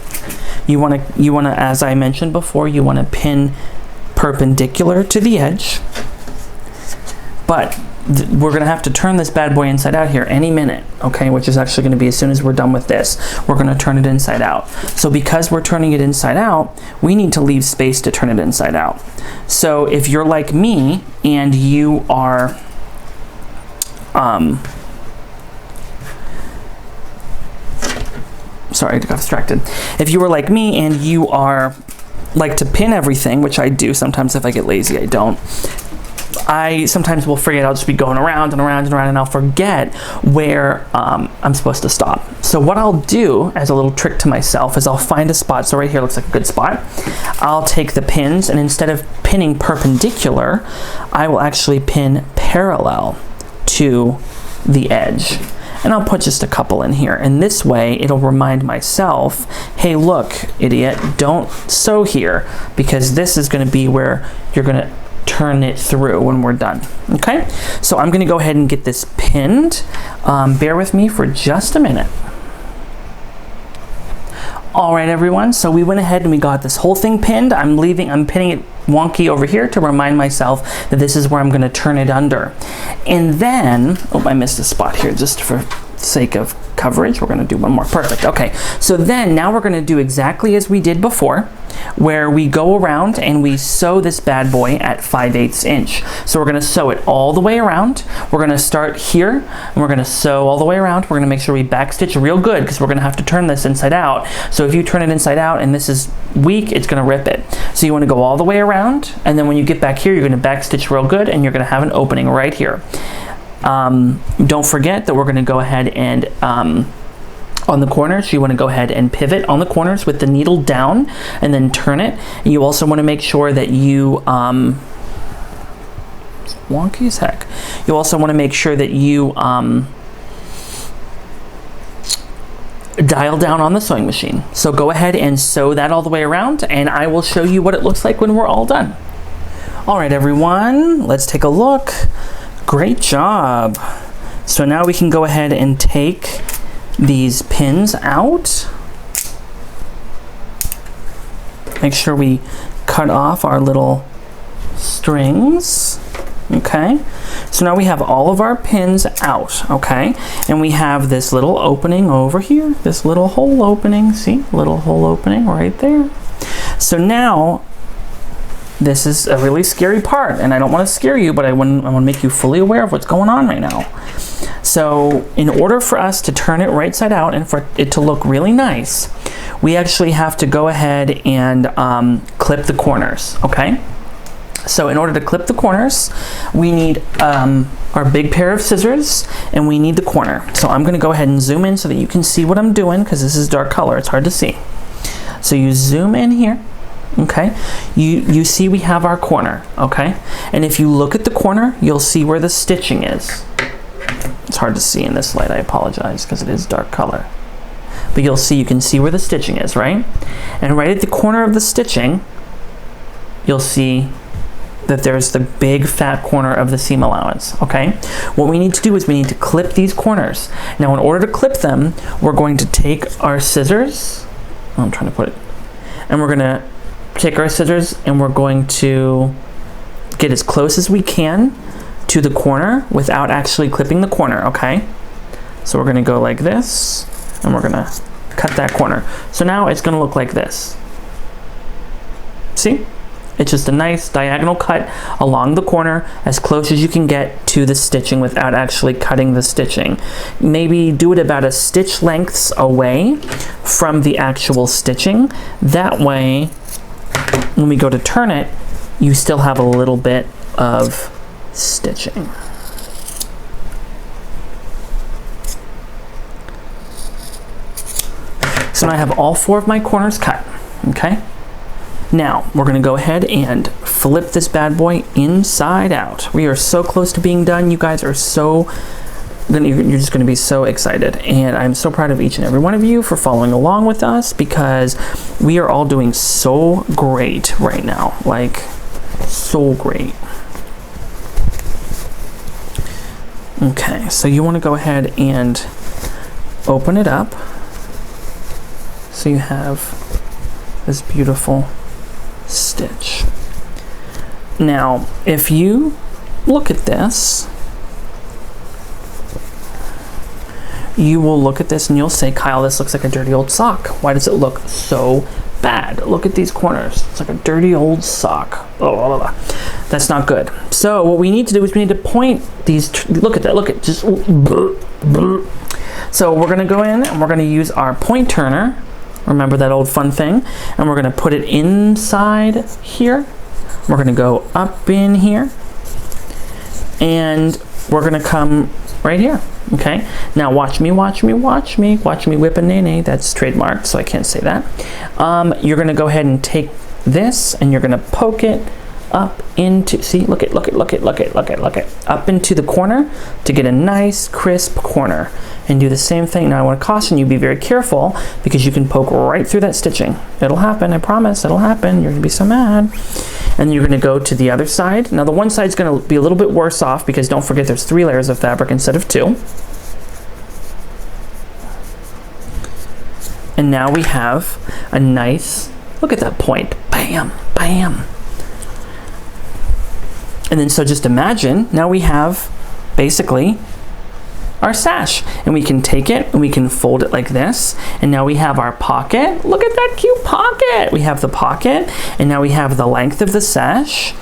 Speaker 1: you want to, as I mentioned before, you want to pin perpendicular to the edge. But we're going to have to turn this bad boy inside out here any minute, okay? Which is actually going to be as soon as we're done with this. We're going to turn it inside out. So because we're turning it inside out, we need to leave space to turn it inside out. So if you're like me and you are sorry, I got distracted. If you were like me and you are like to pin everything, which I do sometimes. If I get lazy, I don't. I sometimes will forget. I'll just be going around and around and around, and I'll forget where I'm supposed to stop. So what I'll do as a little trick to myself is I'll find a spot. So right here looks like a good spot. I'll take the pins, and instead of pinning perpendicular, I will actually pin parallel to the edge. And I'll put just a couple in here. And this way, it'll remind myself, hey, look, idiot, don't sew here, because this is going to be where you're going to turn it through when we're done. Okay? So I'm going to go ahead and get this pinned. Bear with me for just a minute. All right, everyone. So we went ahead and we got this whole thing pinned. I'm pinning it wonky over here to remind myself that this is where I'm going to turn it under. And then, oh, I missed a spot here just for sake of coverage. We're going to do one more. Perfect. Okay. So then now we're going to do exactly as we did before, where we go around and we sew this bad boy at 5/8 inch. So we're going to sew it all the way around. We're going to start here and we're going to sew all the way around. We're going to make sure we backstitch real good because we're going to have to turn this inside out. So if you turn it inside out and this is weak, it's going to rip it. So you want to go all the way around, and then when you get back here, you're going to backstitch real good and you're going to have an opening right here. Don't forget that we're going to go ahead and on the corners, you want to go ahead and pivot on the corners with the needle down and then turn it. And you also want to make sure that you wonky as heck. You also want to make sure that you dial down on the sewing machine. So go ahead and sew that all the way around, and I will show you what it looks like when we're all done. All right, everyone, let's take a look. Great job. So now we can go ahead and take these pins out. Make sure we cut off our little strings. Okay, so now we have all of our pins out, okay? And we have this little opening over here, this little hole opening, see? Little hole opening right there. So now, this is a really scary part, and I don't want to scare you, but I want to make you fully aware of what's going on right now. So in order for us to turn it right side out and for it to look really nice, we actually have to go ahead and clip the corners, okay? So in order to clip the corners, we need our big pair of scissors, and we need the corner. So I'm going to go ahead and zoom in so that you can see what I'm doing, because this is dark color. It's hard to see. So you zoom in here. Okay, you see we have our corner, okay? And if you look at the corner, you'll see where the stitching is. It's hard to see in this light, I apologize, because it is dark color. But you can see where the stitching is, right? And right at the corner of the stitching, you'll see that there's the big fat corner of the seam allowance, okay? What we need to do is we need to clip these corners. Now in order to clip them, we're going to take our scissors, I'm trying to put it, and we're gonna take our scissors and we're going to get as close as we can to the corner without actually clipping the corner, okay? So we're gonna go like this and we're gonna cut that corner. So now it's gonna look like this. See? It's just a nice diagonal cut along the corner as close as you can get to the stitching without actually cutting the stitching. Maybe do it about a stitch lengths away from the actual stitching. That way, when we go to turn it, you still have a little bit of stitching. So now I have all 4 of my corners cut, okay? Now, we're gonna go ahead and flip this bad boy inside out. We are so close to being done. You guys are you're just gonna be so excited. And I'm so proud of each and every one of you for following along with us, because we are all doing so great right now. Like, so great. Okay, so you wanna go ahead and open it up. So you have this beautiful stitch. Now, if you look at this, you will look at this and you'll say, Kyle, this looks like a dirty old sock. Why does it look so bad? Look at these corners. It's like a dirty old sock. Oh, that's not good. So what we need to do is we need to point these, look at that, look at just, so we're gonna go in and we're gonna use our point turner. Remember that old fun thing? And we're gonna put it inside here. We're gonna go up in here. And we're gonna come right here, okay? Now watch me, watch me, watch me. Watch me whip a nay-nay. That's trademarked, so I can't say that. You're gonna go ahead and take this and you're gonna poke it up into, see, look it, up into the corner to get a nice crisp corner. And do the same thing. Now I want to caution you, be very careful, because you can poke right through that stitching. It'll happen, I promise, it'll happen. You're gonna be so mad. And you're gonna go to the other side. Now the one side's gonna be a little bit worse off, because don't forget there's 3 layers of fabric instead of 2. And now we have a nice, look at that point, bam, bam. And then so just imagine, now we have basically our sash, and we can take it and we can fold it like this, and now we have our pocket. Look at that cute pocket. We have the pocket, and now we have the length of the sash,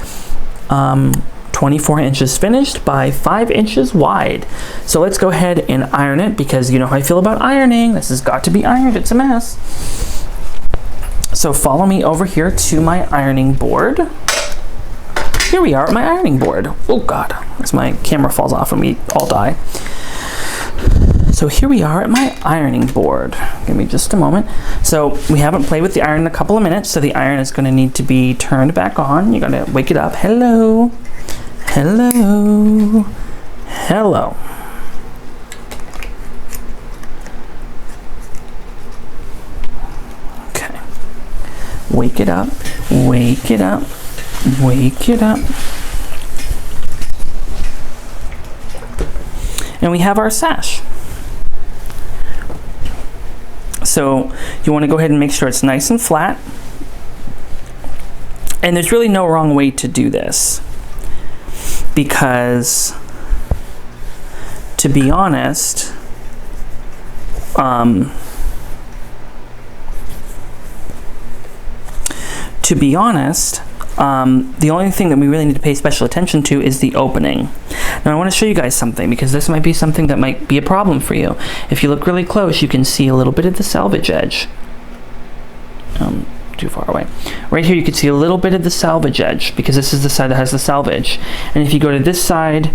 Speaker 1: 24 inches finished by 5 inches wide. So let's go ahead and iron it, because you know how I feel about ironing. This has got to be ironed, it's a mess. So follow me over here to my ironing board. Here we are at my ironing board. Oh God, as my camera falls off and we all die. So here we are at my ironing board. Give me just a moment. So we haven't played with the iron in a couple of minutes, so the iron is going to need to be turned back on. You're going to wake it up. Hello. Hello. Hello. Okay. Wake it up. Wake it up. Wake it up. And we have our sash. So you want to go ahead and make sure it's nice and flat. And there's really no wrong way to do this, because to be honest, the only thing that we really need to pay special attention to is the opening. Now I want to show you guys something, because this might be something that might be a problem for you. If you look really close, you can see a little bit of the selvage edge. Too far away. Right here you can see a little bit of the selvage edge, because this is the side that has the selvage. And if you go to this side,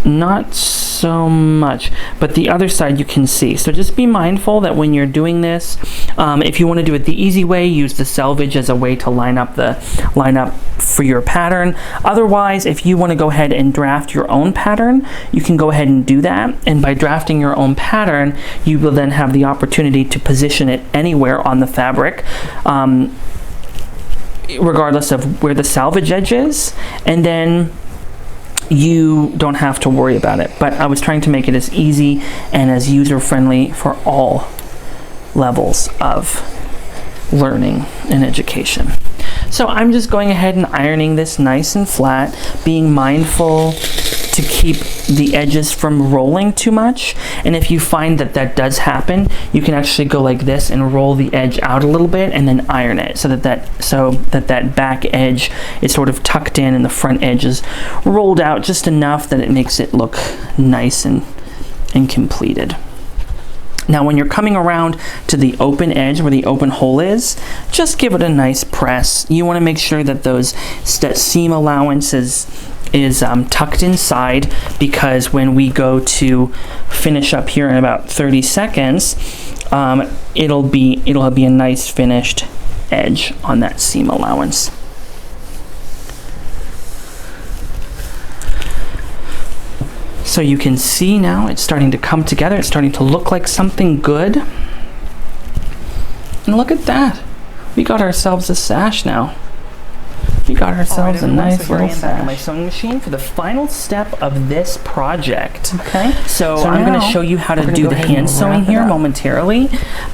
Speaker 1: not so much, but the other side you can see. So just be mindful that when you're doing this, if you want to do it the easy way, use the selvage as a way to line up for your pattern. Otherwise, if you want to go ahead and draft your own pattern, you can go ahead and do that. And by drafting your own pattern, you will then have the opportunity to position it anywhere on the fabric, regardless of where the selvage edge is, and then you don't have to worry about it. But I was trying to make it as easy and as user-friendly for all levels of learning and education. So I'm just going ahead and ironing this nice and flat, being mindful to keep the edges from rolling too much. And if you find that that does happen, you can actually go like this and roll the edge out a little bit and then iron it so that back edge is sort of tucked in and the front edge is rolled out just enough that it makes it look nice and completed. Now when you're coming around to the open edge where the open hole is, just give it a nice press. You want to make sure that that seam allowance is tucked inside, because when we go to finish up here in about 30 seconds, it'll be a nice finished edge on that seam allowance. So you can see now it's starting to come together. It's starting to look like something good. And look at that. We got ourselves a sash now. We got ourselves a nice little sash. Back on my sewing machine for the final step of this project. Okay. So I'm going to show you how to do the hand sewing here momentarily.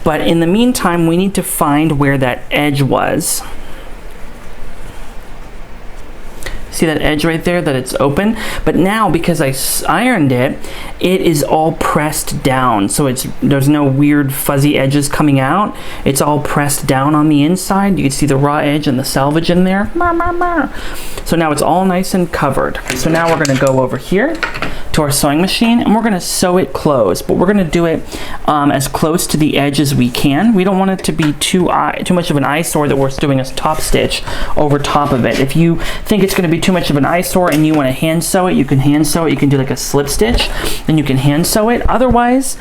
Speaker 1: But in the meantime, we need to find where that edge was. See that edge right there, that it's open? But now, because I ironed it, it is all pressed down. So there's no weird fuzzy edges coming out. It's all pressed down on the inside. You can see the raw edge and the selvage in there. So now it's all nice and covered. So now we're gonna go over here to our sewing machine and we're gonna sew it closed, but we're gonna do it as close to the edge as we can. We don't want it to be too much of an eyesore that we're doing a top stitch over top of it. If you think it's gonna be too much of an eyesore and you want to hand sew it, you can hand sew it. You can do like a slip stitch and you can hand sew it. Otherwise,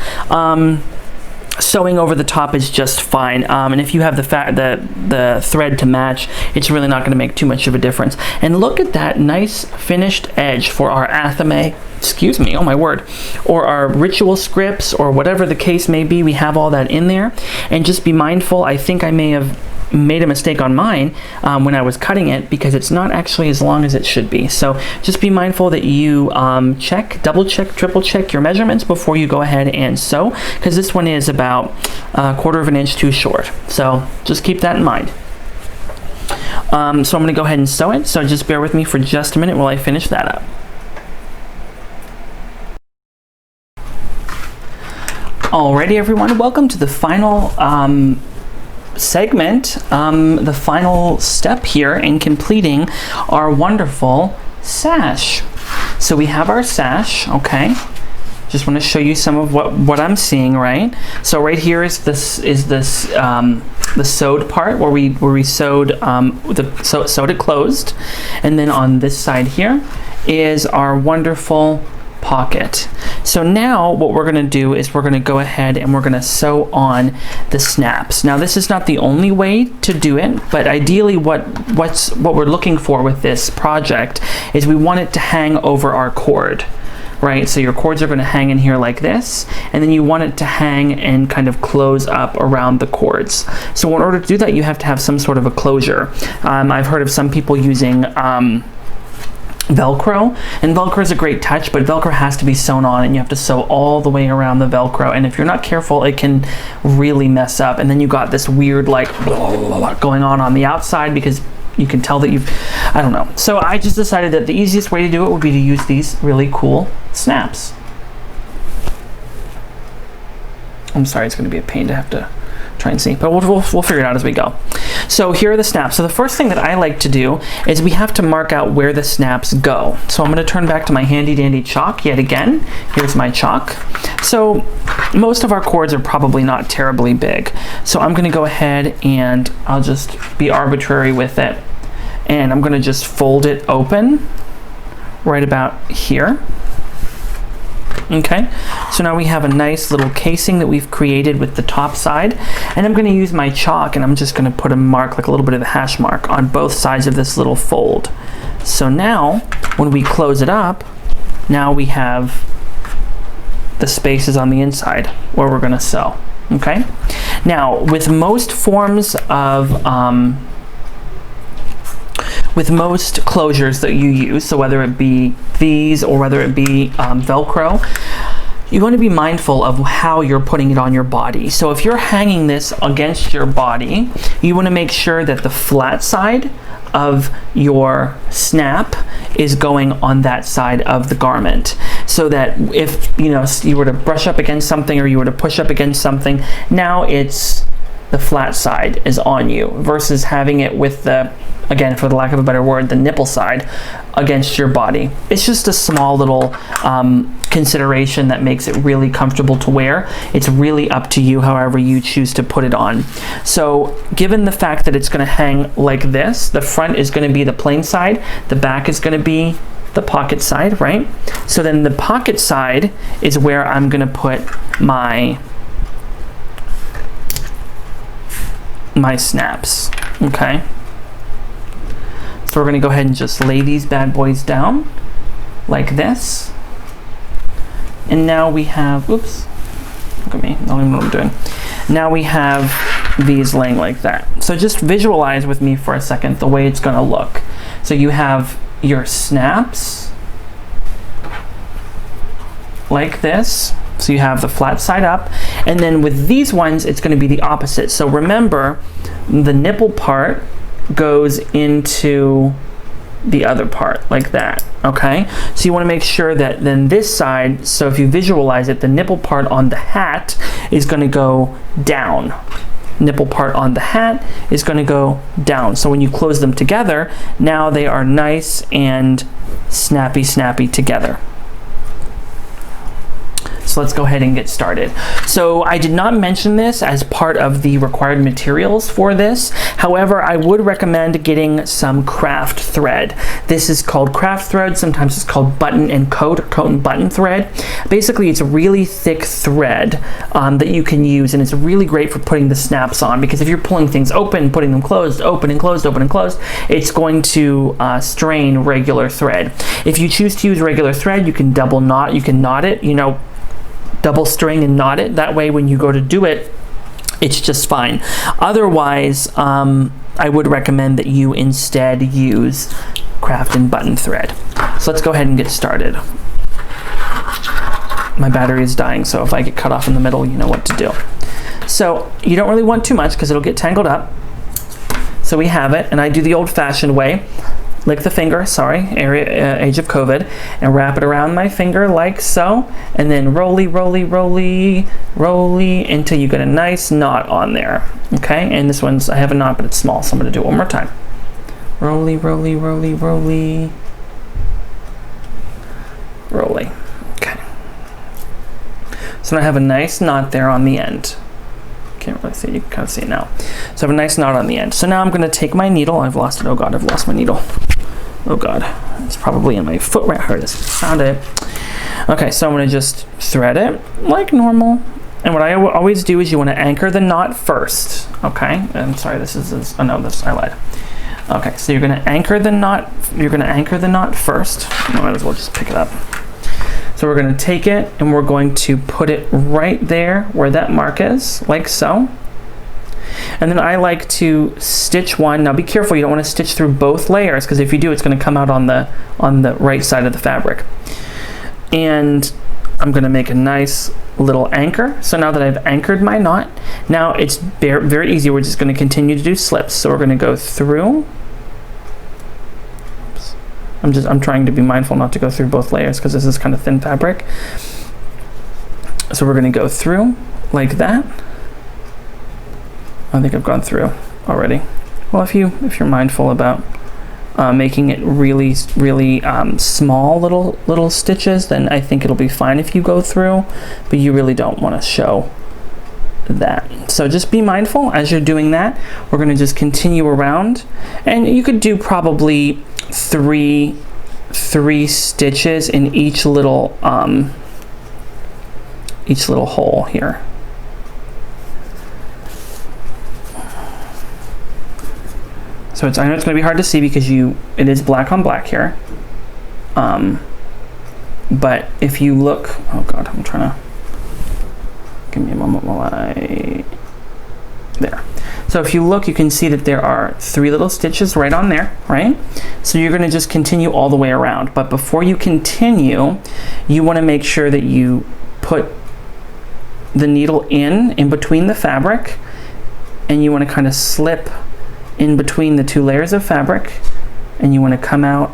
Speaker 1: sewing over the top is just fine. And if you have the thread to match, it's really not going to make too much of a difference. And look at that nice finished edge for our athame, excuse me, oh my word, or our ritual scripts or whatever the case may be. We have all that in there. And just be mindful, I think I may have made a mistake on mine when I was cutting it, because it's not actually as long as it should be. So just be mindful that you double check, triple check your measurements before you go ahead and sew, because this one is about a 1/4 of an inch too short. So just keep that in mind. So I'm going to go ahead and sew it. So just bear with me for just a minute while I finish that up. Alrighty everyone, welcome to the final segment, the final step here in completing our wonderful sash. So we have our sash, okay? Just want to show you some of what I'm seeing, right? So right here is the sewed part where we sewed sewed it closed, and then on this side here is our wonderful pocket. So now what we're going to do is we're going to go ahead and we're going to sew on the snaps. Now this is not the only way to do it, but ideally what we're looking for with this project is we want it to hang over our cord, right? So your cords are going to hang in here like this, and then you want it to hang and kind of close up around the cords. So in order to do that, you have to have some sort of a closure. I've heard of some people using Velcro, and Velcro is a great touch, but Velcro has to be sewn on and you have to sew all the way around the Velcro, and if you're not careful it can really mess up, and then you got this weird like going on the outside because you can tell that I don't know. So I just decided that the easiest way to do it would be to use these really cool snaps. I'm sorry, it's going to be a pain to have to try and see, but we'll figure it out as we go. So here are the snaps. So the first thing that I like to do is we have to mark out where the snaps go. So I'm going to turn back to my handy dandy chalk yet again. Here's my chalk. So most of our cords are probably not terribly big. So I'm going to go ahead and I'll just be arbitrary with it. And I'm going to just fold it open right about here. Okay, so now we have a nice little casing that we've created with the top side, and I'm going to use my chalk and I'm just going to put a mark, like a little bit of a hash mark on both sides of this little fold. So now when we close it up, now we have the spaces on the inside where we're going to sew. Okay, now with most forms of with most closures that you use, so whether it be these or whether it be Velcro, you want to be mindful of how you're putting it on your body. So if you're hanging this against your body, you want to make sure that the flat side of your snap is going on that side of the garment, so that if you were to brush up against something or you were to push up against something, now it's the flat side is on you versus having it with the, again, for the lack of a better word, the nipple side against your body. It's just a small little consideration that makes it really comfortable to wear. It's really up to you however you choose to put it on. So given the fact that it's going to hang like this, the front is going to be the plain side, the back is going to be the pocket side, right? So then the pocket side is where I'm going to put my snaps, okay? So we're going to go ahead and just lay these bad boys down like this. And now we have, oops, look at me, I don't even know what I'm doing. Now we have these laying like that. So just visualize with me for a second the way it's going to look. So you have your snaps like this. So you have the flat side up, and then with these ones, it's going to be the opposite. So remember, the nipple part goes into the other part like that, okay? So you want to make sure that then this side, so if you visualize it, the nipple part on the hat is going to go down. Nipple part on the hat is going to go down. So when you close them together, now they are nice and snappy together. So let's go ahead and get started. So I did not mention this as part of the required materials for this. However, I would recommend getting some craft thread. This is called craft thread. Sometimes it's called button and coat, or coat and button thread. Basically, it's a really thick thread that you can use, and it's really great for putting the snaps on, because if you're pulling things open, putting them closed, open and closed, open and closed, it's going to strain regular thread. If you choose to use regular thread, you can double knot, you can knot it, double string and knot it. That way when you go to do it, it's just fine. Otherwise, I would recommend that you instead use craft and button thread. So let's go ahead and get started. My battery is dying, so if I get cut off in the middle, you know what to do. So you don't really want too much because it'll get tangled up. So we have it, and I do the old-fashioned way. Lick the finger, age of COVID, and wrap it around my finger like so, and then rolly until you get a nice knot on there, okay? And this one's, I have a knot, but it's small, so I'm gonna do it one more time. Rolly. Okay. So now I have a nice knot there on the end. Can't really see, you can kind of see it now. So I have a nice knot on the end. So now I'm going to take my needle. I've lost it. Oh God, I've lost my needle. Oh God, it's probably in my foot right here. It is. Found it. Okay, so I'm going to just thread it like normal. And what I always do is you want to anchor the knot first. Okay, I'm sorry, this is, oh no, I lied. Okay, so you're going to anchor the knot. You're going to anchor the knot first. I might as well just pick it up. So we're going to take it and we're going to put it right there where that mark is, like so. And then I like to stitch one. Now be careful, you don't want to stitch through both layers, because if you do, it's going to come out on the right side of the fabric. And I'm going to make a nice little anchor. So now that I've anchored my knot, now it's very easy. We're just going to continue to do slips. So we're going to go through. I'm trying to be mindful not to go through both layers because this is kind of thin fabric. So we're going to go through like that. I think I've gone through already. Well, if you're mindful about making it really small little stitches, then I think it'll be fine if you go through, but you really don't want to show that. So just be mindful as you're doing that. We're going to just continue around, and you could do probably three stitches in each little hole here. So I know it's going to be hard to see because it is black on black here. But if you look, oh God, I'm trying to, give me a moment while there. So if you look, you can see that there are 3 little stitches right on there, right? So you're going to just continue all the way around. But before you continue, you want to make sure that you put the needle in between the fabric, and you want to kind of slip in between the 2 layers of fabric, and you want to come out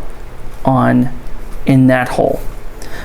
Speaker 1: on in that hole.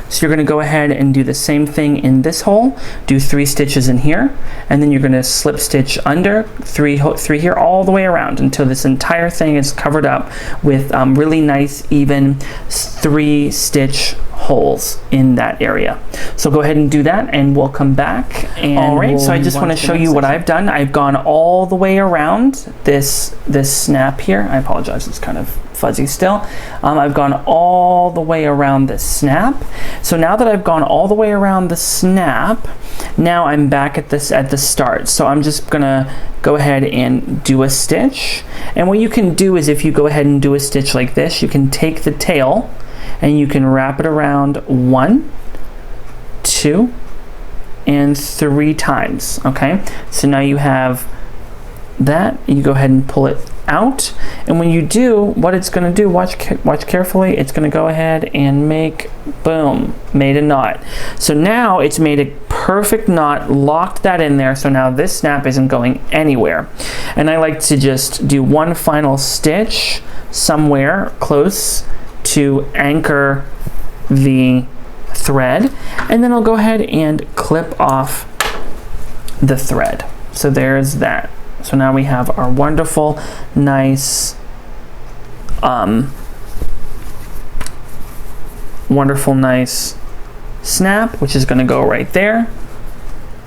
Speaker 1: So you're going to go ahead and do the same thing in this hole, do 3 stitches in here, and then you're going to slip stitch under, 3 here all the way around until this entire thing is covered up with really nice even 3 stitch holes in that area. So go ahead and do that, and we'll come back. And all right, so I just want to show you what I've done. I've gone all the way around this snap here. I apologize, it's kind of fuzzy still. I've gone all the way around the snap. So now that I've gone all the way around the snap, now I'm back at the start. So I'm just gonna go ahead and do a stitch. And what you can do is, if you go ahead and do a stitch like this, you can take the tail and you can wrap it around 1, 2, and 3 times. Okay, so now you have that. You go ahead and pull it out, and when you do, what it's going to do, watch carefully, it's going to go ahead and make, boom, made a knot. So now it's made a perfect knot, locked that in there, so now this snap isn't going anywhere. And I like to just do one final stitch somewhere close to anchor the thread, and then I'll go ahead and clip off the thread. So there's that. So now we have our wonderful, nice, nice snap, which is going to go right there.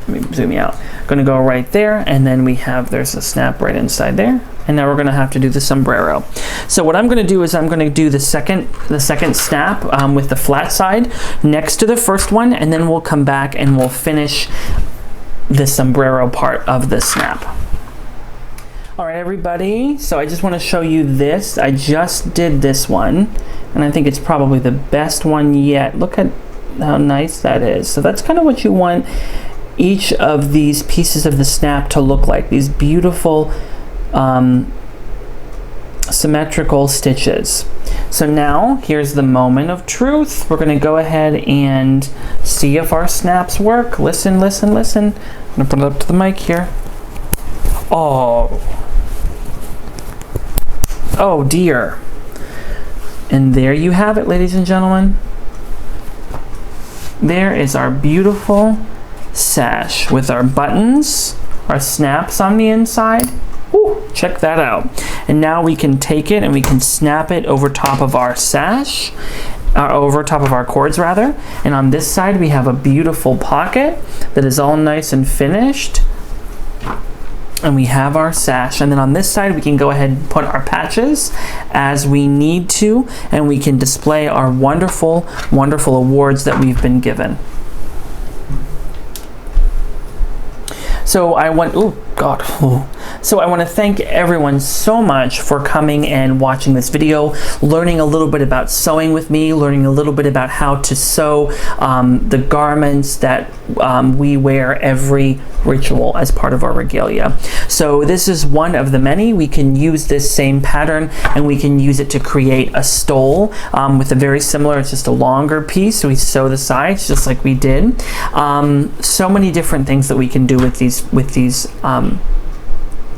Speaker 1: Let me zoom you out. Going to go right there, and then we have, there's a snap right inside there. And now we're going to have to do the sombrero. So what I'm going to do is I'm going to do the second snap with the flat side next to the first one, and then we'll come back and we'll finish the sombrero part of the snap. All right, everybody, so I just want to show you this. I just did this one, and I think it's probably the best one yet. Look at how nice that is. So that's kind of what you want each of these pieces of the snap to look like, these beautiful symmetrical stitches. So now here's the moment of truth. We're going to go ahead and see if our snaps work. Listen, listen, listen. I'm going to put it up to the mic here. Oh dear. And there you have it, ladies and gentlemen. There is our beautiful sash with our buttons, our snaps on the inside. Ooh, check that out. And now we can take it and we can snap it over top of our sash, over top of our cords rather. And on this side we have a beautiful pocket that is all nice and finished. And we have our sash, and then on this side we can go ahead and put our patches as we need to, and we can display our wonderful, wonderful awards that we've been given. So I want, So I want to thank everyone so much for coming and watching this video, learning a little bit about sewing with me, learning a little bit about how to sew the garments that we wear every ritual as part of our regalia. So this is one of the many. We can use this same pattern and we can use it to create a stole with a very similar, it's just a longer piece. So we sew the sides just like we did. So many different things that we can do with these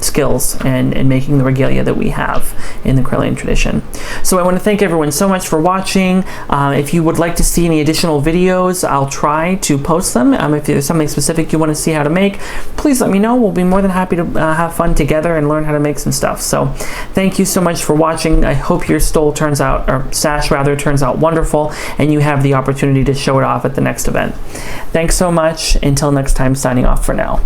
Speaker 1: skills and making the regalia that we have in the Correllian tradition. So I want to thank everyone so much for watching. If you would like to see any additional videos, I'll try to post them. If there's something specific you want to see how to make, please let me know. We'll be more than happy to have fun together and learn how to make some stuff. So thank you so much for watching. I hope your stole turns out, or sash rather, turns out wonderful, and you have the opportunity to show it off at the next event. Thanks so much. Until next time, signing off for now.